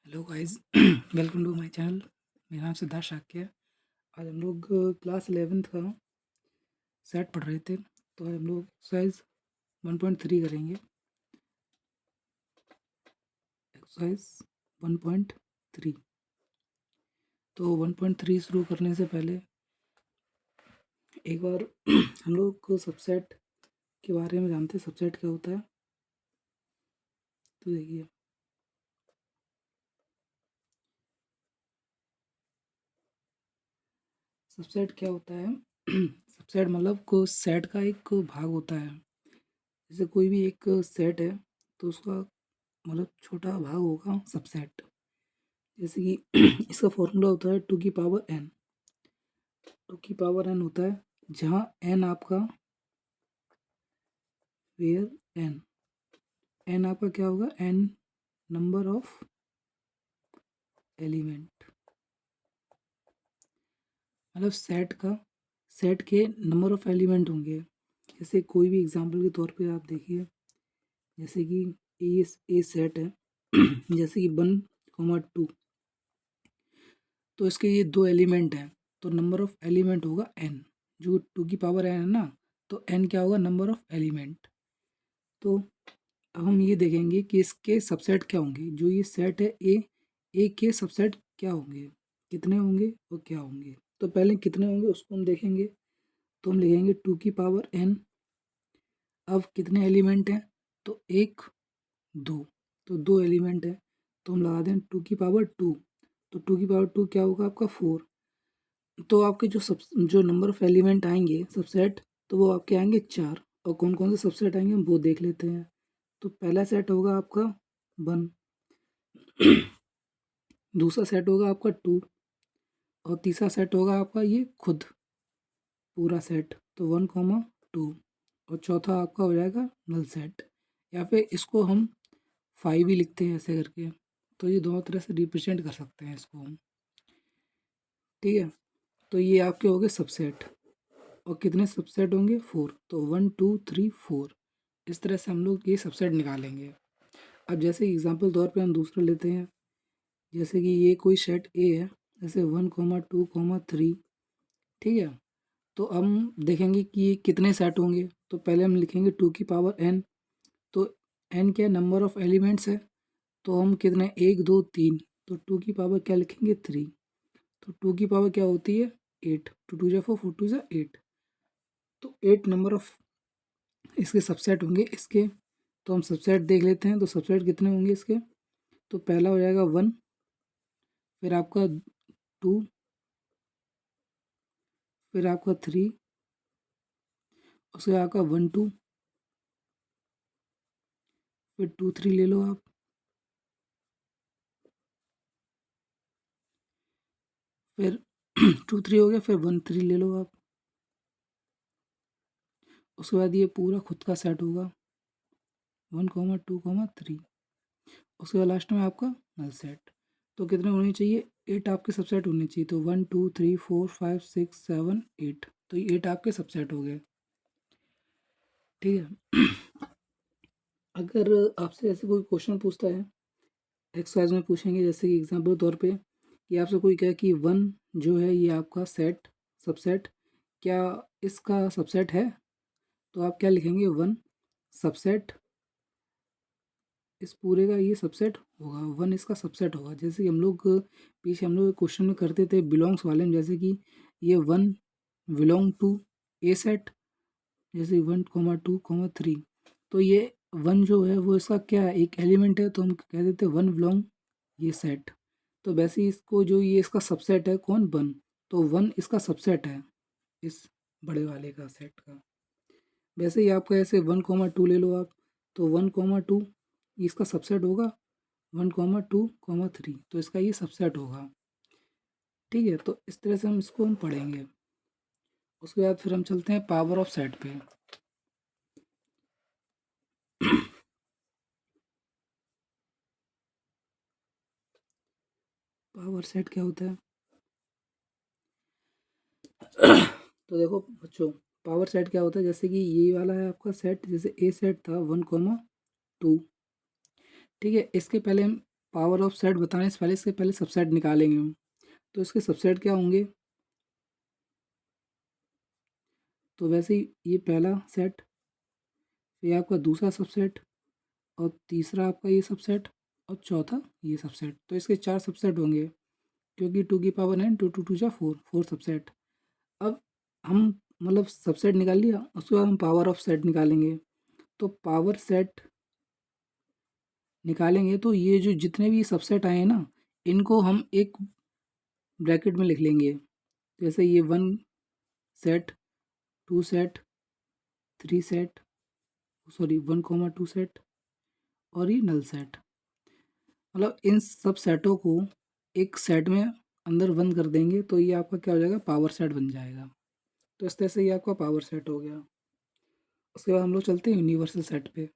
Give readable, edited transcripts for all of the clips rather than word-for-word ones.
Hello guys welcome to my channel. मेरा नाम सिद्धार्थ शाक्य है। आज हम लोग क्लास 11th का सेट पढ़ रहे थे, तो आज हम लोग एक्सरसाइज 1.3 करेंगे। एक्सरसाइज 1.3। तो 1.3 शुरू करने से पहले एक बार हम लोग को सबसेट के बारे में जानते हैं। सबसेट क्या होता है, तो देखिए सबसेट क्या होता है। सबसेट मतलब को सेट का एक भाग होता है। जैसे कोई भी एक सेट है तो उसका मतलब छोटा भाग होगा सबसेट। जैसे कि इसका फॉर्मूला होता है 2 की पावर n। 2 की पावर n होता है जहाँ n आपका वेयर n आपका क्या होगा, n नंबर ऑफ एलिमेंट, मतलब सेट के नंबर ऑफ एलिमेंट होंगे। जैसे कोई भी एग्जांपल के तौर पे आप देखिए, जैसे कि ए सेट है जैसे कि 1, 2, तो इसके ये 2 एलिमेंट हैं, तो नंबर ऑफ एलिमेंट होगा n। जो 2 की पावर n है ना, तो n क्या होगा, नंबर ऑफ एलिमेंट। तो अब हम ये देखेंगे कि इसके सबसेट क्या होंगे। जो ये सेट है ए के सबसेट क्या होंगे, कितने होंगे और क्या होंगे। तो पहले कितने होंगे उसको हम देखेंगे। तो हम लिखेंगे 2 की पावर n। अब कितने एलिमेंट हैं, तो 1, 2, तो 2 एलिमेंट है, तो हम लगा दें 2 की पावर 2। तो 2 की पावर 2 क्या होगा आपका 4। तो आपके जो नंबर ऑफ एलिमेंट आएंगे सबसेट, तो वो आपके आएंगे 4। और कौन कौन से सबसेट आएंगे हम वो देख लेते हैं। तो पहला सेट होगा आपका 1, दूसरा सेट होगा आपका 2, और तीसरा सेट होगा आपका ये खुद पूरा सेट, तो 1, 2, और चौथा आपका हो जाएगा नल सेट। या फिर इसको हम 5 भी लिखते हैं ऐसे करके। तो ये दोनों तरह से रिप्रेजेंट कर सकते हैं इसको हम, ठीक है। तो ये आपके हो गए सबसेट। और कितने सबसेट होंगे, 4। तो 1, 2, 3, 4, इस तरह से हम लोग ये सबसेट निकालेंगे। अब जैसे एग्जांपल तौर पे हम दूसरा लेते हैं। जैसे कि ये कोई सेट ए है, जैसे 1, 2, 3, ठीक है। तो हम देखेंगे कि ये कितने सेट होंगे। तो पहले हम लिखेंगे 2 की पावर n। तो n क्या नंबर ऑफ एलिमेंट्स है, तो हम कितने 1, 2, 3, तो 2 की पावर क्या लिखेंगे 3। तो 2 की पावर क्या होती है 8। 2 2 जा 4, 4 2 जा 8, तो 8 नंबर ऑफ इसके सबसेट होंगे इसके। तो हम सबसेट देख लेते हैं। तो सबसेट कितने होंगे इसके, तो पहला हो जाएगा 1, फिर आपका 2, फिर आपका 3, उसके आपका 1, 2, फिर 2, 3 ले लो आप, फिर 2, 3 हो गया, फिर 1, 3 ले लो आप। उसके बाद ये पूरा खुद का सेट होगा 1, 2, 3। उसके बाद लास्ट में आपका नल सेट। तो कितने होने चाहिए, 8 आपके सबसेट होने चाहिए। तो 1, 2, 3, 4, 5, 6, 7, 8, तो ये 8 आपके सबसेट हो गए, ठीक है। अगर आपसे ऐसे कोई क्वेश्चन पूछता है, एक्सरसाइज में पूछेंगे, जैसे कि एग्जाम्पल तौर पे कि आपसे कोई कहे कि 1 जो है ये आपका सेट सबसेट क्या इसका सबसेट है, तो आप क्या लिखेंगे 1 सबसेट इस पूरे का ये सबसेट होगा, 1 इसका सबसेट होगा। जैसे कि हम लोग पीछे हम लोग क्वेश्चन में करते थे बिलोंग्स वाले में, जैसे कि ये 1 बिलोंग टू ए सेट, जैसे 1, 2, 3। तो ये 1 जो है वो इसका क्या है, एक एलिमेंट है, तो हम कह देते हैं 1 बिलोंग ये सेट। तो वैसे ही इसको जो ये इसका सबसेट है कौन 1, तो 1 इसका सबसेट है इस बड़े वाले का सेट का। वैसे ही आपका ऐसे 1, 2 ले लो आप, तो 1, 2 इसका सबसेट होगा 1, 2, 3, तो इसका ये सबसेट होगा, ठीक है। तो इस तरह से हम इसको हम पढ़ेंगे। उसके बाद फिर हम चलते हैं पावर ऑफ सेट पे। पावर सेट क्या होता है, तो देखो बच्चों पावर सेट क्या होता है। जैसे कि ये वाला है आपका सेट, जैसे ए सेट था 1, 2, ठीक है। इसके पहले हम पावर ऑफ सेट बताने से पहले इसके पहले सबसेट निकालेंगे हम। तो इसके सबसेट क्या होंगे, तो वैसे ही ये पहला सेट, ये आपका दूसरा सबसेट, और तीसरा आपका ये सबसेट, और चौथा ये सबसेट। तो इसके 4 सबसेट होंगे, क्योंकि 2 की पावर 9, 2 2 2 जा 4, 4 सबसेट। अब हम मतलब सबसेट निकाल लिया, उसके बाद हम पावर ऑफ सेट निकालेंगे। तो पावर सेट निकालेंगे तो ये जो जितने भी सबसेट आए हैं ना, इनको हम एक ब्रैकेट में लिख लेंगे। जैसे ये 1 set, 2 set, 3 set, sorry 1 2 set, और ये नल सेट। मतलब इन सब सेटों को एक सेट में अंदर बंद कर देंगे, तो ये आपका क्या हो जाएगा, पावर सेट बन जाएगा। तो इस तरह से ये आपका पावर सेट हो गया। उसके बाद हम लोग चलते हैं यूनिवर्सल सेट पे।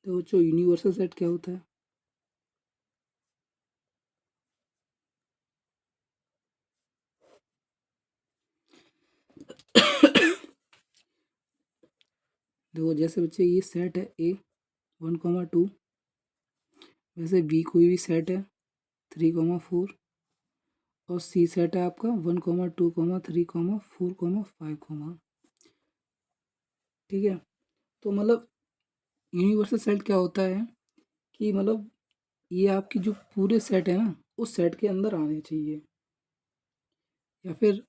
तो जो यूनिवर्सल सेट क्या होता है, देखो जैसे बच्चे ये सेट है ए 1 2, वैसे बी कोई भी सेट है 3 4, और सी सेट है आपका 1 2 3 4 5। ठीक है। तो मतलब यूनिवर्सल सेट क्या होता है कि मतलब ये आपकी जो पूरे सेट है ना, उस सेट के अंदर आने चाहिए। या फिर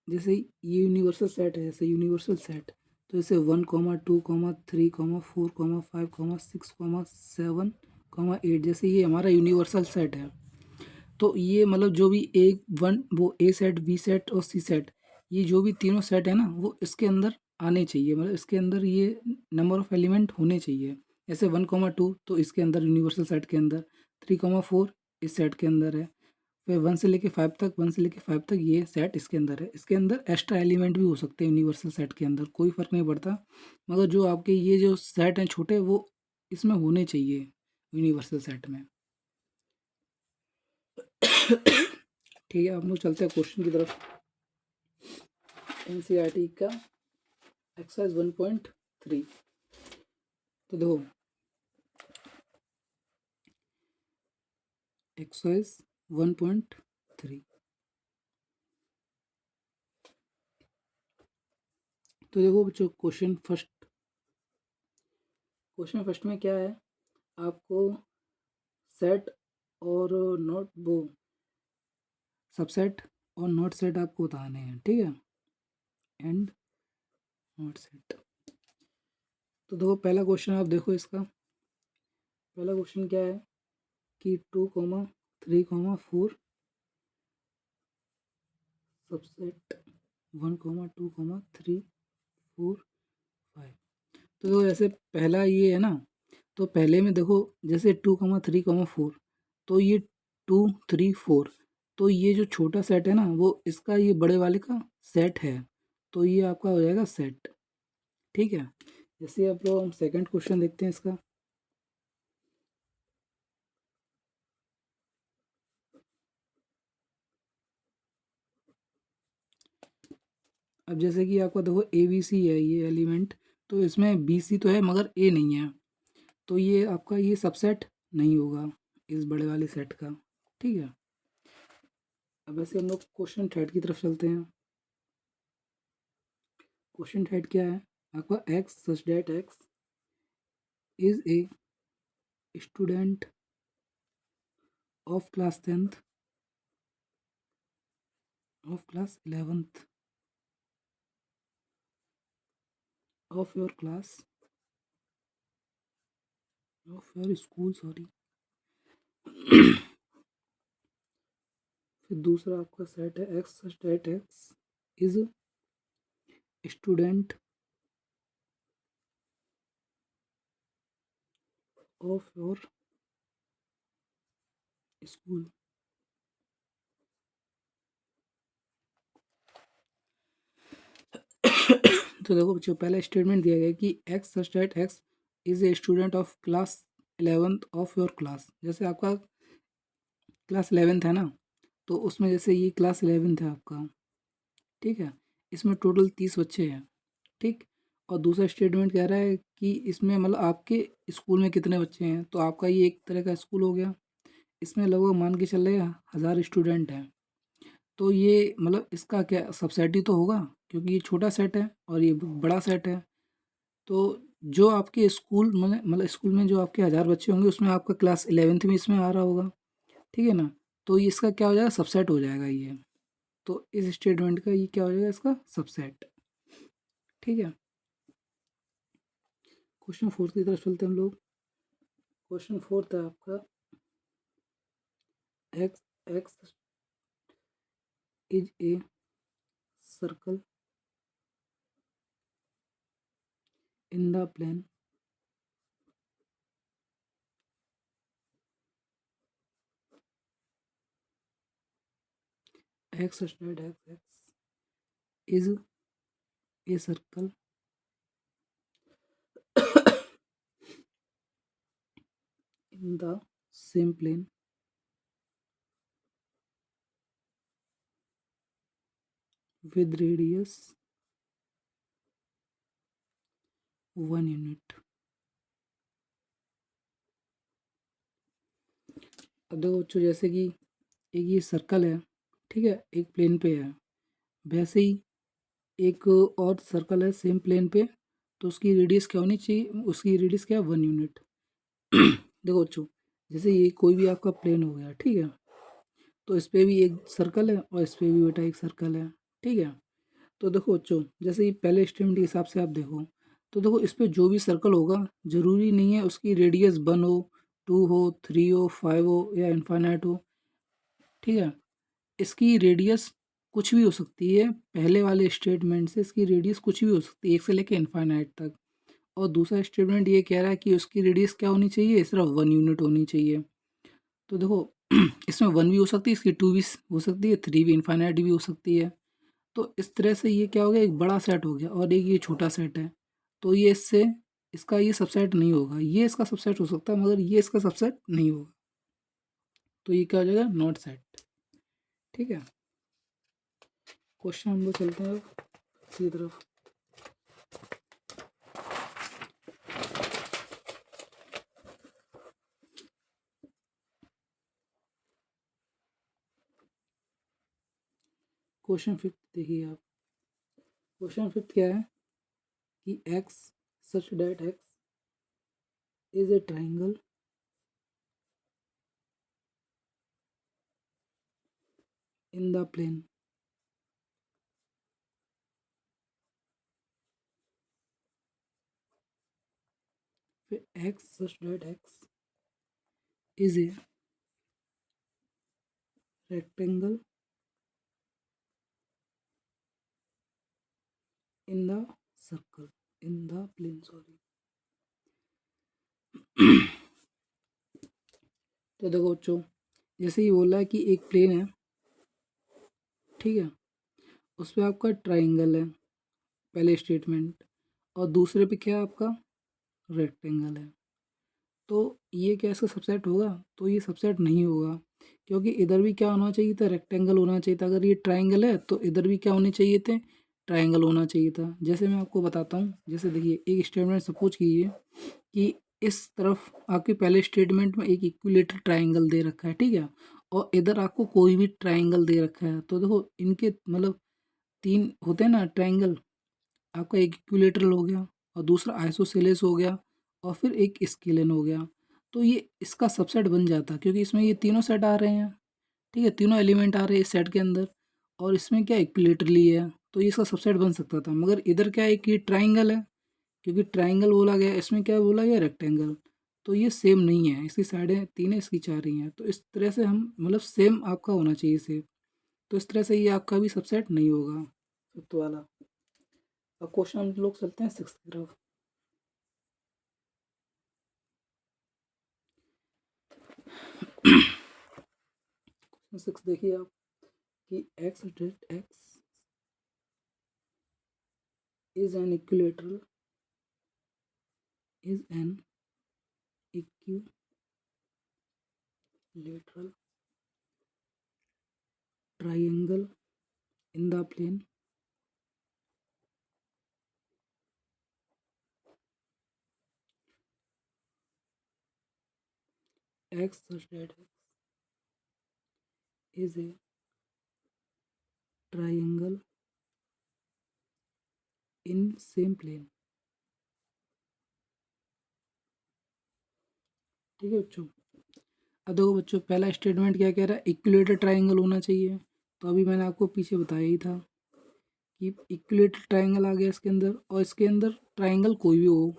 जैसे ये यूनिवर्सल सेट है, ऐसे यूनिवर्सल सेट, तो जैसे 1 2 3 4 5 6 7 जैसे ये हमारा यूनिवर्सल सेट है। तो ये मतलब जो भी एक वन वो ए सेट, बी सेट और सी सेट, ये जो भी तीनों सेट है ना, वो इसके अंदर आने चाहिए। मतलब इसके अंदर ये नंबर ऑफ एलिमेंट होने चाहिए। जैसे 1 2 तो इसके अंदर यूनिवर्सल सेट के अंदर, 3 4 इस सेट के अंदर है, फिर 1 से लेके 5 तक ये सेट इसके अंदर है। इसके अंदर एक्स्ट्रा एलिमेंट भी हो सकते हैं यूनिवर्सल सेट के अंदर, कोई फ़र्क नहीं पड़ता, मगर जो आपके ये जो सेट हैं छोटे, वो इसमें होने चाहिए यूनिवर्सल सेट में। ठीक है, हम लोग चलते हैं क्वेश्चन की तरफ। एनसीईआरटी का एक्सरसाइज 1.3। तो देखो एक्सरसाइज 1.3, तो देखो बच्चों क्वेश्चन फर्स्ट में क्या है, आपको सेट और नॉट वो सबसेट और नॉट सेट आपको बताने हैं। ठीक है, एंड नॉट सेट। तो देखो पहला क्वेश्चन आप देखो, इसका पहला क्वेश्चन क्या है कि 2 3 4 सबसेट 1 2 3 4 5। तो देखो जैसे पहला ये है ना, तो पहले में देखो जैसे 2 3 4, तो ये 2 3 4, तो ये जो छोटा सेट है ना, वो इसका ये बड़े वाले का सेट है, तो ये आपका हो जाएगा सेट। ठीक है, जैसे अब लोग हम सेकंड क्वेश्चन देखते हैं इसका। अब जैसे कि आपका देखो ए बी सी है ये एलिमेंट, तो इसमें बी सी तो है मगर ए नहीं है, तो ये आपका ये सबसेट नहीं होगा इस बड़े वाले सेट का। ठीक है, अब ऐसे हम लोग क्वेश्चन थर्ड की तरफ चलते हैं। क्वेश्चन थर्ड क्या है आपका, X such that x is a student of class 10th of class 11th of your class of your school, sorry. फिर दूसरा आपका सेट है X such that x is student of your school. तो देखो बच्चों पहला स्टेटमेंट दिया गया है कि x such that x is a student of class 11th of your class. जैसे आपका क्लास 11th है ना, तो उसमें जैसे ये क्लास 11th है आपका। ठीक है, इसमें टोटल 30 बच्चे हैं। ठीक, और दूसरा स्टेटमेंट कह रहा है कि इसमें मतलब आपके स्कूल में कितने बच्चे हैं, तो आपका ये एक तरह का स्कूल हो गया। इसमें लगभग मान के चल रहे 1000 स्टूडेंट हैं। तो ये मतलब इसका क्या सबसेट ही तो होगा, क्योंकि ये छोटा सेट है और ये बड़ा सेट है। तो जो आपके स्कूल मतलब स्कूल में जो आपके 1000 बच्चे होंगे, उसमें आपका क्लास 11th में इसमें आ रहा होगा, ठीक है ना। तो ये इसका क्या हो जाएगा, सबसेट हो जाएगा ये। तो इस स्टेटमेंट का ये क्या हो जाएगा, इसका सबसेट, ठीक है। क्वेश्चन 4 की तरफ चलते हैं हम लोग। क्वेश्चन 4 था आपका, X is a circle in the plane X start X is a circle in the same plane with radius 1 unit। अब देखो बच्चों, जैसे कि एक ये सर्कल है, ठीक है, एक प्लेन पे है, वैसे ही एक और सर्कल है सेम प्लेन पे, तो उसकी रेडियस क्या होनी चाहिए, उसकी रेडियस क्या है, 1 यूनिट। देखो बच्चों, जैसे ये कोई भी आपका प्लेन हो गया, ठीक है, तो इस पे भी एक सर्कल है और इस पे भी बेटा एक सर्कल है, ठीक है। तो देखो बच्चों, जैसे ही पहले स्टेटमेंट के हिसाब से आप देखो, तो देखो इस पे जो भी सर्कल होगा, जरूरी नहीं है उसकी रेडियस 1 हो, 2 हो, 3 हो, 5 हो या इनफाइनाइट हो, ठीक है। इसकी रेडियस कुछ भी हो सकती है, पहले वाले स्टेटमेंट से इसकी रेडियस कुछ भी हो सकती है, 1 से लेकर इनफाइनाइट तक। और दूसरा स्टेटमेंट ये कह रहा है कि उसकी रेडियस क्या होनी चाहिए, सिर्फ 1 यूनिट होनी चाहिए। तो देखो इसमें 1 भी हो सकती है, इसकी 2 भी हो सकती है, 3 भी, इनफाइनाइट भी हो सकती है। तो इस तरह से ये क्या हो गया, एक बड़ा सेट हो गया और एक ये छोटा सेट है। तो ये इससे इसका ये सबसेट नहीं होगा, ये इसका सबसेट हो सकता है मगर ये इसका सबसेट नहीं होगा। तो ये क्या हो जाएगा, नॉट सेट, ठीक है। क्वेश्चन हम लोग चलते हैं अब सीधी तरफ। क्वेश्चन 5 देखिए आप। क्वेश्चन 5 क्या है कि x such that x is a triangle in the plane फिर x such that x is a rectangle in the circle in the plane, sorry. तो देखो बच्चों, जैसे ही बोला है कि एक प्लेन है, ठीक है, उस पर आपका ट्राइंगल है पहले स्टेटमेंट, और दूसरे पे क्या है आपका रेक्टेंगल है। तो ये क्या इसका सबसेट होगा, तो ये सबसेट नहीं होगा, क्योंकि इधर भी क्या होना चाहिए था, रेक्टेंगल होना चाहिए था। अगर ये ट्राइंगल है तो इधर भी क्या होने चाहिए थे, ट्राइंगल होना चाहिए था। जैसे मैं आपको बताता हूँ, जैसे देखिए एक स्टेटमेंट सपोज कीजिए कि इस तरफ आपके पहले स्टेटमेंट में एक इक्विलेटरल ट्राइंगल दे रखा है, ठीक है, और इधर आपको कोई भी ट्राइंगल दे रखा है। तो देखो इनके मतलब 3 होते हैं ना ट्राइंगल, आपका एक इक्विलेटरल हो गया और दूसरा आइसोसेलेस हो गया और फिर एक स्केलेन हो गया। तो ये इसका सबसेट बन जाता, क्योंकि इसमें ये तीनों सेट आ रहे हैं, ठीक है, तीनों एलिमेंट आ रहे हैं इस सेट के अंदर, और इसमें क्या इक्विलेटरली है, तो ये इसका सबसेट बन सकता था। मगर इधर क्या है कि ट्राइंगल है, क्योंकि ट्राइंगल बोला गया, इसमें क्या बोला गया, रेक्टेंगल। तो ये सेम नहीं है, इसकी साइडें 3 है, इसकी 4 ही हैं। तो इस तरह से हम मतलब सेम आपका होना चाहिए सेम। तो इस तरह से ये आपका भी सबसेट नहीं होगा, फिफ्थ वाला। अब क्वेश्चन हम लोग चलते हैं 6 की तरफ। 6 देखिए आप कि X that x is an equilateral is an equilateral triangle in the plane x such that x is a triangle in same plane। ठीक है बच्चों। अब देखो बच्चों, पहला स्टेटमेंट क्या कह रहा है, इक्विलेटरल ट्राइंगल होना चाहिए। तो अभी मैंने आपको पीछे बताया ही था कि इक्विलेटरल ट्राइंगल आ गया इसके अंदर, और इसके अंदर ट्राइंगल कोई भी हो,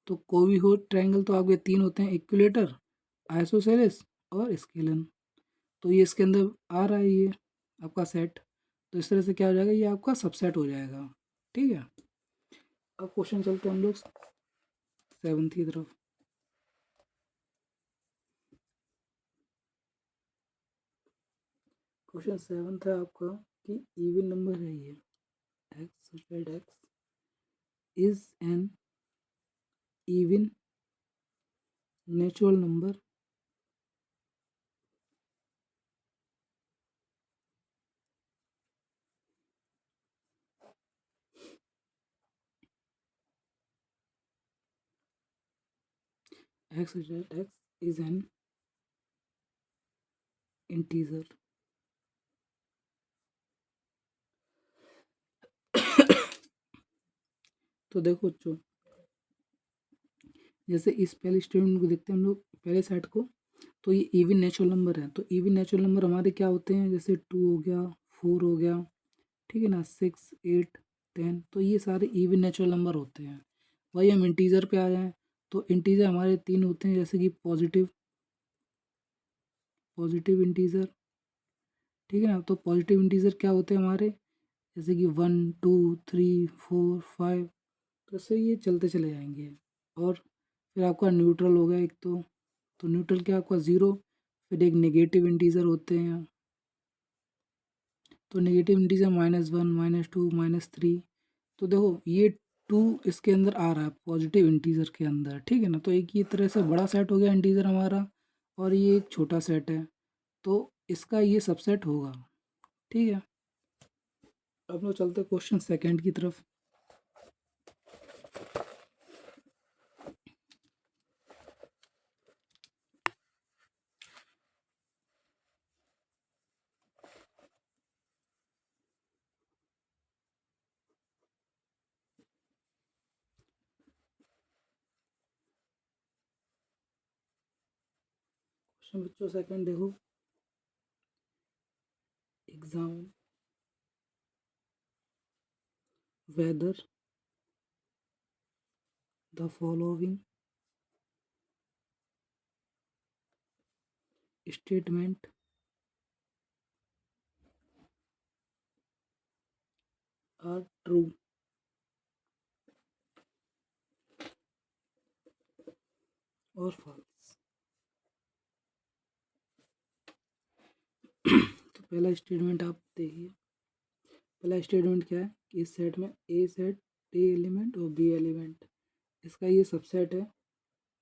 तो कोई भी हो ट्राइंगल, तो आपके तीन होते हैं, इक्विलेटर, आइसोसेलेस और स्केलन। तो ये इसके अंदर आ रहा है, ये आपका सेट। तो इस तरह से क्या हो जाएगा, ये आपका सबसेट हो जाएगा। ठीक है। अब क्वेश्चन चलते हैं हम लोग 7th की तरफ। क्वेश्चन 7th है आपका कि इवन नंबर है ये, x such that x is an even natural number x such that x is an integer। तो देखो बच्चों, जैसे इस पहले स्टेटमेंट को देखते हैं हम लोग, पहले सेट को। तो ये इवन नेचुरल नंबर है, तो इवन नेचुरल नंबर हमारे क्या होते हैं, जैसे 2 हो गया, 4 हो गया, ठीक है ना, 6, 8, 10, तो ये सारे इवन नेचुरल नंबर होते हैं। वही हम इंटीजर पे आ जाएं, तो इंटीजर हमारे तीन होते हैं, जैसे कि पॉजिटिव इंटीजर, ठीक है ना। तो पॉजिटिव इंटीजर क्या होते हैं हमारे, जैसे कि 1, 2, 3, 4, 5, तो ऐसे ये चलते चले जाएंगे। और फिर आपका न्यूट्रल हो गया एक, तो न्यूट्रल क्या आपका 0। फिर एक नेगेटिव इंटीजर होते हैं, तो नेगेटिव इंटीजर -1, -2, -3। तो देखो ये 2 इसके अंदर आ रहा है पॉजिटिव इंटीजर के अंदर, ठीक है ना। तो एक ये तरह से बड़ा सेट हो गया इंटीजर हमारा, और ये एक छोटा सेट है, तो इसका ये सबसेट होगा। ठीक है। अब लोग चलते क्वेश्चन 2nd की तरफ। क्वेश्चन बच्चों 2nd देखो, exam whether the following statement are true or false। तो पहला स्टेटमेंट आप देखिए, पहला स्टेटमेंट क्या है कि इस सेट में ए सेट, ए एलिमेंट और बी एलिमेंट, इसका ये सबसेट है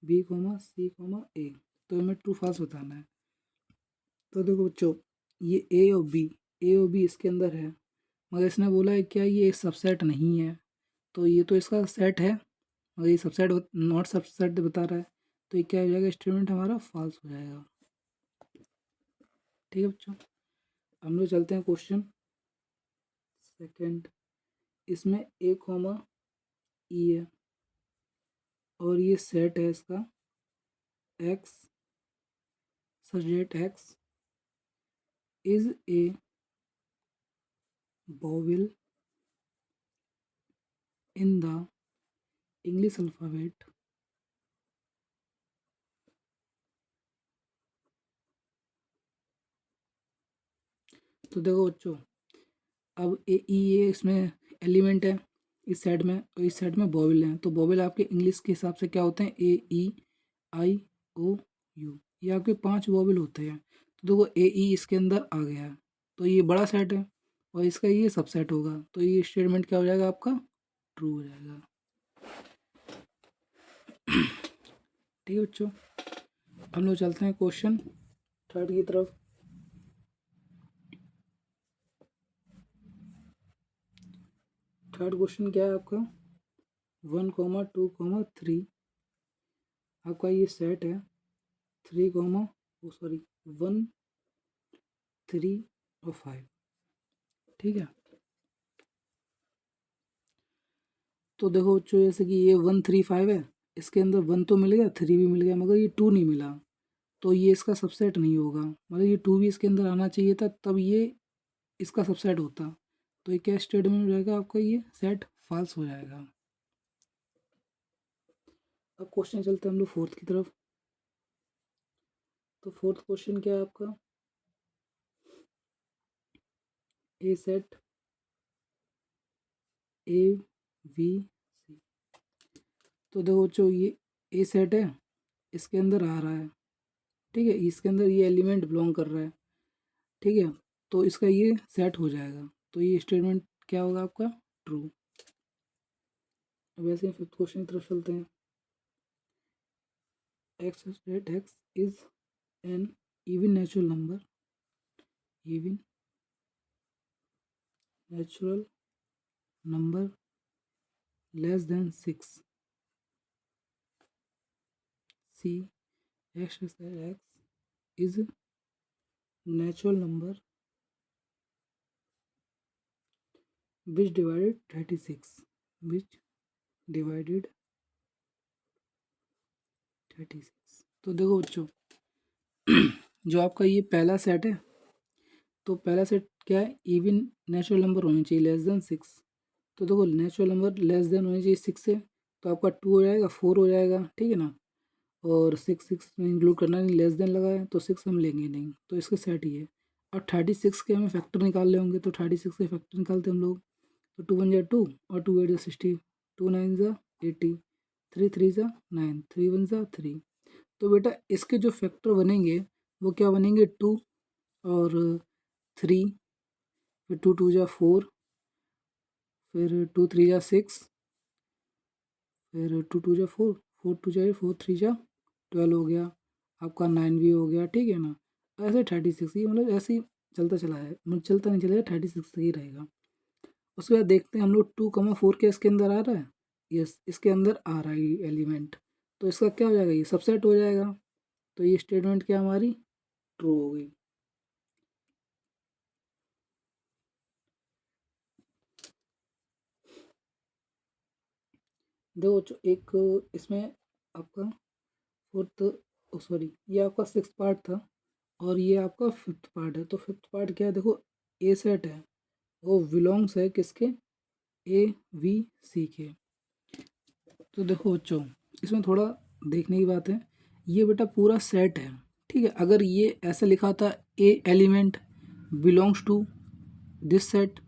बी कोमा सी कोमा ए। तो हमें ट्रू फॉल्स बताना है। तो देखो बच्चों, ये ए और बी इसके अंदर है, मगर इसने बोला है क्या ये सबसेट नहीं है। तो ये तो इसका सेट है, मगर ये सबसेट नॉट सबसेट बता रहा है, तो ये क्या हो जाएगा, स्टेटमेंट हमारा फॉल्स हो जाएगा। ठीक है बच्चों। हम लोग चलते हैं क्वेश्चन 2nd। इसमें ए कोमा ई है, और ये सेट है इसका x such that x is a vowel in the English alphabet। तो देखो बच्चों, अब ए ई ए इसमें एलिमेंट है इस साइड में, और इस साइड में वॉवेल हैं। तो वॉवेल आपके इंग्लिश के हिसाब से क्या होते हैं, ए ई आई ओ यू, ये आपके 5 वॉवेल होते हैं। तो देखो ए ई इसके अंदर आ गया है, तो ये बड़ा सेट है, और इसका ये सबसेट होगा, तो ये स्टेटमेंट क्या हो जाएगा आपका, ट्रू हो जाएगा। ठीक है बच्चों। हम लोग चलते हैं क्वेश्चन 3rd की तरफ। थर्ड क्वेश्चन क्या है आपका, 1, 2, 3, आपका ये सेट है 3, सॉरी 1 3 और 5, ठीक है। तो देखो बच्चों, जैसे कि ये 1 3 5 है, इसके अंदर 1 तो मिल गया, 3 भी मिल गया, मगर ये 2 नहीं मिला, तो ये इसका सबसेट नहीं होगा। मतलब ये 2 भी इसके अंदर आना चाहिए था, तब ये इसका सबसेट होता। तो ये क्या स्टेटमेंट हो जाएगा आपका, ये सेट फॉल्स हो जाएगा। अब क्वेश्चन चलते हैं हम लोग फोर्थ की तरफ। तो फोर्थ क्वेश्चन क्या है आपका, ए सेट ए वी सी। तो देखो बच्चों, ये ए सेट है, इसके अंदर आ रहा है, ठीक है, इसके अंदर ये एलिमेंट बिलोंग कर रहा है, ठीक है, तो इसका ये सेट हो जाएगा। तो ये स्टेटमेंट क्या होगा आपका, ट्रू। अब ऐसे ही फिफ्थ क्वेश्चन की तरफ चलते हैं। X at X is an even natural number, even natural number less than 6, C X is natural number which divided 36, which divided 36। तो देखो बच्चों, जो आपका ये पहला सेट है, तो पहला सेट क्या है, इवन नेचुरल नंबर होनी चाहिए लेस देन 6। तो देखो नेचुरल नंबर लेस देन होनी चाहिए 6 से, तो आपका 2 हो जाएगा, 4 हो जाएगा, ठीक है ना। और 6 में इंक्लूड करना नहीं, लेस देन लगा है तो 6 हम लेंगे नहीं, तो इसका सेट ही है। और 36 के हमें फैक्टर निकालने होंगे, तो 36 के फैक्टर निकालते हम लोग। तो 2 1 जा 2 और 2 8 जा 60, 2 9 जा 80, 3 3 जा 9, 3 1 जा 3। तो बेटा इसके जो फैक्टर बनेंगे वो क्या बनेंगे, 2 और 3, फिर 2 2 जा 4, फिर 2 3 जा 6, फिर 2 2 जा 4, 4 2 जा 8, 4 3 जा 12 हो गया, आपका 9 भी हो गया, ठीक है ना। ऐसे 36 ही मतलब ऐसे ही चलता चला है, मतलब चलता नहीं चलेगा, 36 ही रहेगा। उसके बाद देखते हैं हम लोग 2,4 के इसके अंदर आ रहा है, यस इसके अंदर आ रहा है ये एलिमेंट, तो इसका क्या हो जाएगा, ये सबसेट हो जाएगा। तो ये स्टेटमेंट क्या हमारी ट्रू हो गई। देखो एक इसमें आपका फोर्थ, सॉरी ये आपका सिक्स पार्ट था और ये आपका फिफ्थ पार्ट है। तो फिफ्थ पार्ट क्या है, देखो ए सेट है, वो बिलोंग्स है किसके, ए वी सी के। तो देखो बच्चों, इसमें थोड़ा देखने की बात है, ये बेटा पूरा सेट है, ठीक है। अगर ये ऐसा लिखा था a element belongs to this set,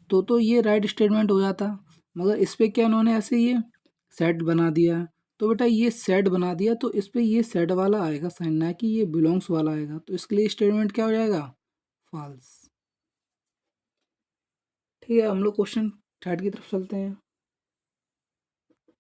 तो ये राइट स्टेटमेंट हो जाता, मगर इस पे क्या इन्होंने ऐसे ये सेट बना दिया। तो बेटा ये सेट बना दिया, तो इस पे ये सेट वाला आएगा साइन, ना कि ये बिलोंग्स वाला आएगा, तो इसके लिए स्टेटमेंट क्या हो जाएगा, फॉल्स। ठीक है, हम लोग क्वेश्चन थर्ड की तरफ चलते हैं।